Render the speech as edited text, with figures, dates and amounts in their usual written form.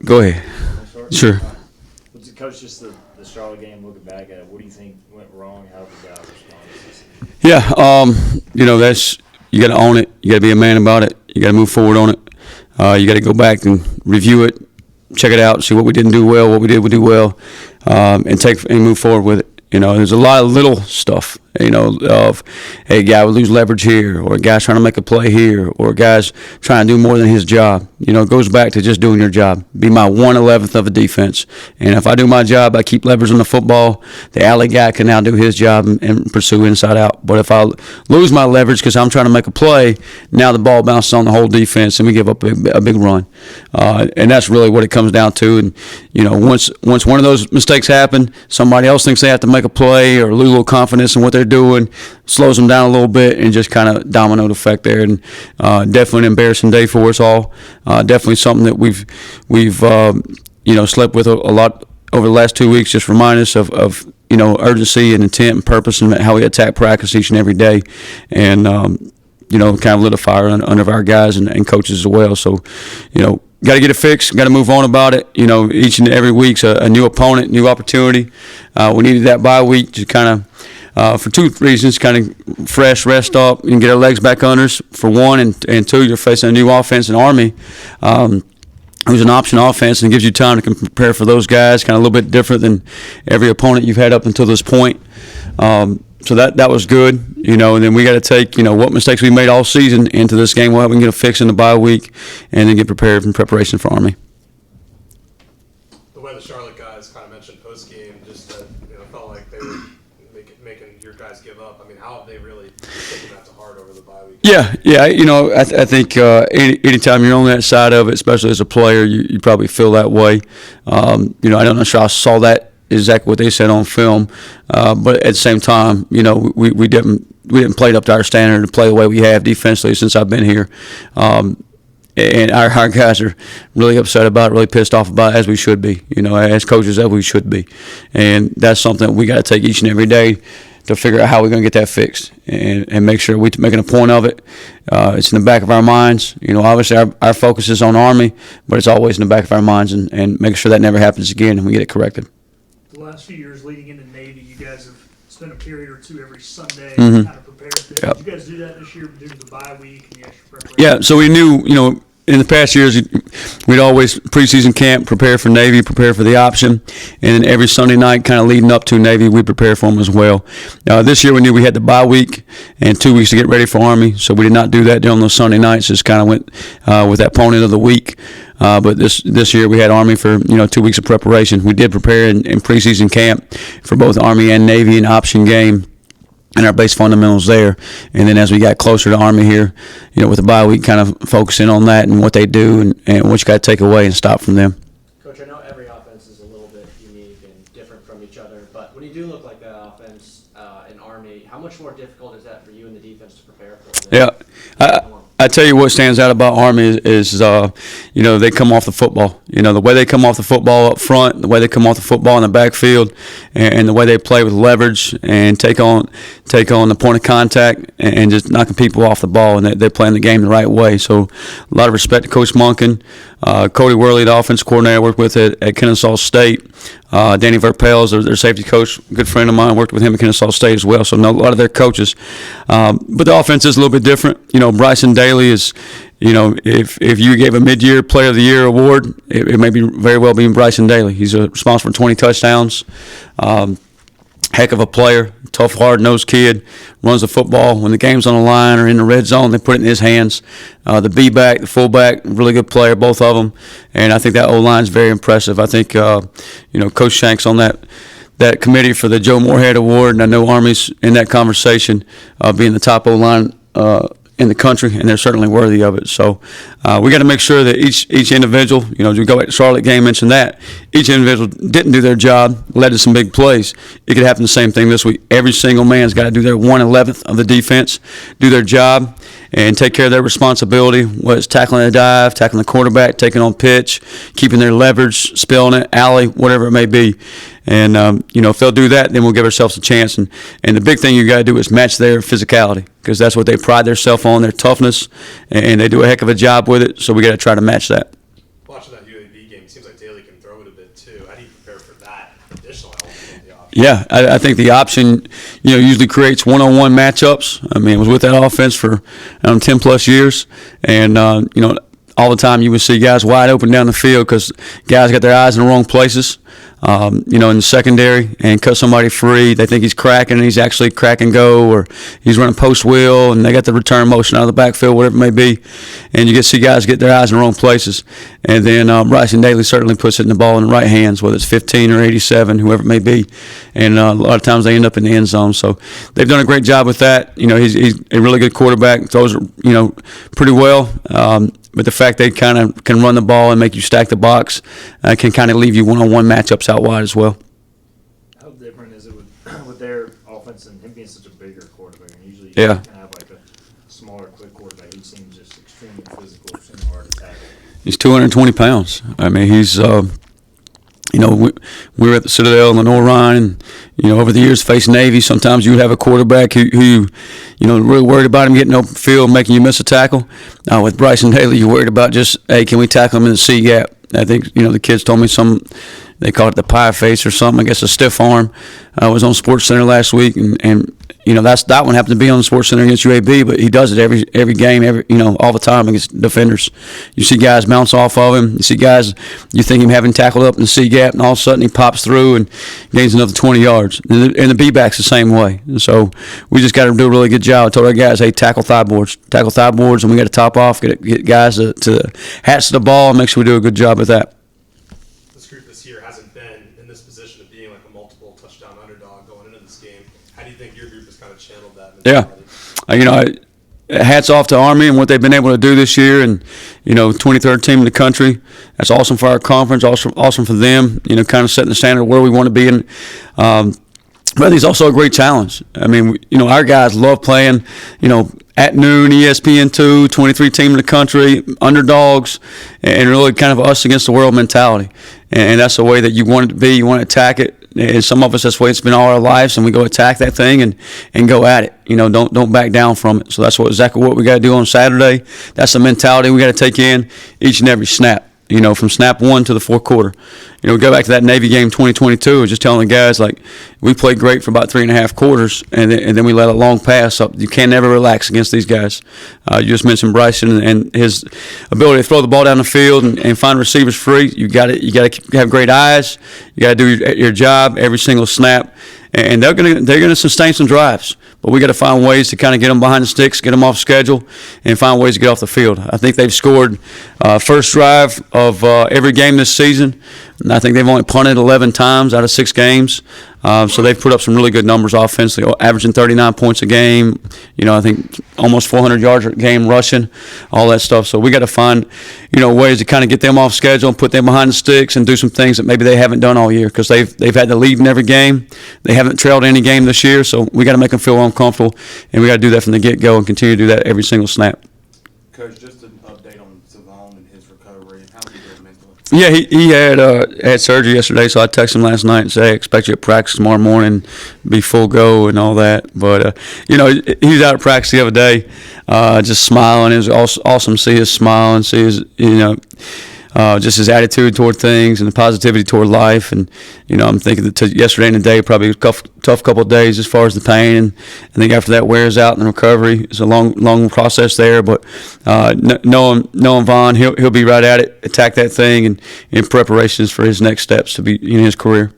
Go ahead. Sure. Was it, Coach, just the Charlotte game, looking back at it, what do you think went wrong? How did the guys respond? Yeah, that's you got to own it. You got to be a man about it. You got to move forward on it. You got to go back and review it, check it out, see what we didn't do well, what we did do well, and move forward with it. There's a lot of little stuff, of a guy would lose leverage here, or a guy's trying to make a play here, or a guy's trying to do more than his job. It goes back to just doing your job. Be my 1/11th of a defense. And if I do my job, I keep leverage on the football, the alley guy can now do his job and pursue inside out. But if I lose my leverage because I'm trying to make a play, now the ball bounces on the whole defense and we give up a big run. And that's really what it comes down to. And, once one of those mistakes happen, somebody else thinks they have to make a play or lose a little confidence in what they're doing, slows them down a little bit, and just kind of domino effect there. And definitely an embarrassing day for us all. Definitely something that we've slept with a lot over the last 2 weeks. Just remind us of urgency and intent and purpose and how we attack practice each and every day, and kind of lit a fire under our guys and coaches as well. So got to get it fixed. Got to move on about it. Each and every week's a new opponent, new opportunity. We needed that bye week to kind of, for two reasons, kind of fresh, rest up, and get our legs back under us, for one, and two, you're facing a new offense in Army. Who's an option offense and gives you time to prepare for those guys, kind of a little bit different than every opponent you've had up until this point. So that was good, and then we got to take, what mistakes we made all season into this game. We'll have to get a fix in the bye week and then get prepared in preparation for Army. The way the Charlotte guys kind of mentioned post-game, just that, felt like they were making your guys give up. I mean, how have they really taken that to heart over the bye week? Yeah. I think anytime you're on that side of it, especially as a player, you probably feel that way. I'm not sure I saw that exactly what they said on film, but at the same time, we didn't play it up to our standard to play the way we have defensively since I've been here. And our guys are really upset about it, really pissed off about it, as we should be, as coaches, as we should be. And that's something we got to take each and every day to figure out how we're going to get that fixed and make sure we're making a point of it. It's in the back of our minds. Obviously our focus is on Army, but it's always in the back of our minds and making sure that never happens again and we get it corrected. The last few years leading into Navy, you guys have spent a period or two every Sunday kind of prepared. Yep. Did you guys do that this year due to the bye week and the extra preparation? Yeah, so we knew, in the past years, we'd always preseason camp, prepare for Navy, prepare for the option, and then every Sunday night kind of leading up to Navy, we prepare for them as well. This year we knew we had the bye week and 2 weeks to get ready for Army, so we did not do that during those Sunday nights, just kind of went with that opponent of the week. But this year we had Army for 2 weeks of preparation. We did prepare in preseason camp for both Army and Navy, an option game, and our base fundamentals there. And then as we got closer to Army here, with the bye week, kind of focusing on that and what they do and what you got to take away and stop from them. Coach, I know every offense is a little bit unique and different from each other, but when you do look like that offense in Army, how much more difficult is that for you and the defense to prepare for? Yeah. I tell you what stands out about Army is they come off the football. The way they come off the football up front, the way they come off the football in the backfield, and the way they play with leverage and take on the point of contact and just knocking people off the ball, and they're playing the game the right way. So a lot of respect to Coach Monken, Cody Worley, the offense coordinator I worked with at Kennesaw State. Danny Verpels, their safety coach, a good friend of mine, worked with him at Kennesaw State as well, so know a lot of their coaches. But the offense is a little bit different. Bryson Daly is, if you gave a mid-year Player of the Year award, it may be very well being Bryson Daly. He's responsible for 20 touchdowns. Heck of a player, tough, hard-nosed kid, runs the football. When the game's on the line or in the red zone, they put it in his hands. The B-back, the fullback, really good player, both of them. And I think that O-line's very impressive. I think, Coach Shanks on that committee for the Joe Moorhead Award, and I know Army's in that conversation, being the top O-line in the country, and they're certainly worthy of it. So we got to make sure that each individual, as we go back to the Charlotte game, mention that each individual didn't do their job, led to some big plays. It could happen the same thing this week. Every single man's got to do their 1/11th of the defense, do their job, and take care of their responsibility, whether it's tackling a dive, tackling the quarterback, taking on pitch, keeping their leverage, spilling it, alley, whatever it may be. And, if they'll do that, then we'll give ourselves a chance. And the big thing you got to do is match their physicality, because that's what they pride themselves on, their toughness, and they do a heck of a job with it, so we got to try to match that. Watching that UAB game, it seems like like Daly can throw it a bit too. How do you prepare for that additional element of the offense? Yeah, I think the option, usually creates one-on-one matchups. I mean, I was with that offense for 10 plus years, and all the time you would see guys wide open down the field because guys got their eyes in the wrong places. In the secondary and cut somebody free. They think he's cracking, and he's actually crack and go, or he's running post wheel, and they got the return motion out of the backfield, whatever it may be. And you get to see guys get their eyes in the wrong places. And then Bryson Daly certainly puts it in the ball in the right hands, whether it's 15 or 87, whoever it may be. And a lot of times they end up in the end zone. So they've done a great job with that. He's a really good quarterback. Throws, pretty well. But the fact they kind of can run the ball and make you stack the box can kind of leave you one-on-one matchups out wide as well. How different is it with their offense and him being such a bigger quarterback? And usually you Yeah. kind of have like a smaller, quick quarterback. He seems just extremely physical, extremely hard to tackle. He's 220 pounds. I mean, he's, we were at the Citadel in Lenore Ryan, and, over the years facing Navy, sometimes you would have a quarterback who really worried about him getting open field, making you miss a tackle. With Bryson Daly, you're worried about just, hey, can we tackle him in the C gap? I think, the kids told me they call it the pie face or something, I guess a stiff arm. I was on Sports Center last week, and that one happened to be on the Sports Center against UAB, but he does it every game, all the time against defenders. You see guys bounce off of him. You see guys, you think him having tackled up in the C gap, and all of a sudden he pops through and gains another 20 yards. And the B-back's the same way. And so we just got to do a really good job. I told our guys, hey, tackle thigh boards, and we got to top off, get guys to hats to the ball, and make sure we do a good job with that. This group this year hasn't been in this position of being like a multiple touchdown underdog going into this game. How do you think your group has kind of channeled that mentality? Hats off to Army and what they've been able to do this year, and 23rd team in the country. That's awesome for our conference. Awesome for them. Kind of setting the standard where we want to be in. But it's also a great challenge. I mean, our guys love playing. At noon, ESPN2, 23 team in the country, underdogs, and really kind of us against the world mentality. And that's the way that you want it to be. You want to attack it. And some of us, that's the way it's been all our lives, and we go attack that thing and go at it. Don't back down from it. So that's exactly what we got to do on Saturday. That's the mentality we got to take in each and every snap. From snap one to the fourth quarter. Go back to that Navy game 2022. I was just telling the guys, we played great for about 3.5 quarters, and then we let a long pass up. You can never relax against these guys. You just mentioned Bryson and his ability to throw the ball down the field and find receivers free. You got to have great eyes. You got to do your job every single snap. And they're gonna sustain some drives, but we got to find ways to kind of get them behind the sticks, get them off schedule, and find ways to get off the field. I think they've scored first drive of every game this season, and I think they've only punted 11 times out of 6 games. So they've put up some really good numbers offensively, averaging 39 points a game. I think almost 400 yards a game rushing, all that stuff. So we got to find, ways to kind of get them off schedule and put them behind the sticks and do some things that maybe they haven't done all year, because they've had the lead in every game. They haven't trailed any game this year, so we got to make them feel uncomfortable, and we got to do that from the get-go and continue to do that every single snap. Coach, just an update on saon and his recovery and how he did mentally. Yeah, he had surgery yesterday, so I texted him last night and said, hey, expect you at practice tomorrow morning, be full go and all that. But, he was out at practice the other day, just smiling. It was awesome to see his smile and see his, just his attitude toward things and the positivity toward life. And, I'm thinking that yesterday and today probably was a tough couple of days as far as the pain. And I think after that wears out and the recovery, it's a long process there. But knowing Vaughn, he'll be right at it, attack that thing, and in preparations for his next steps to be in his career.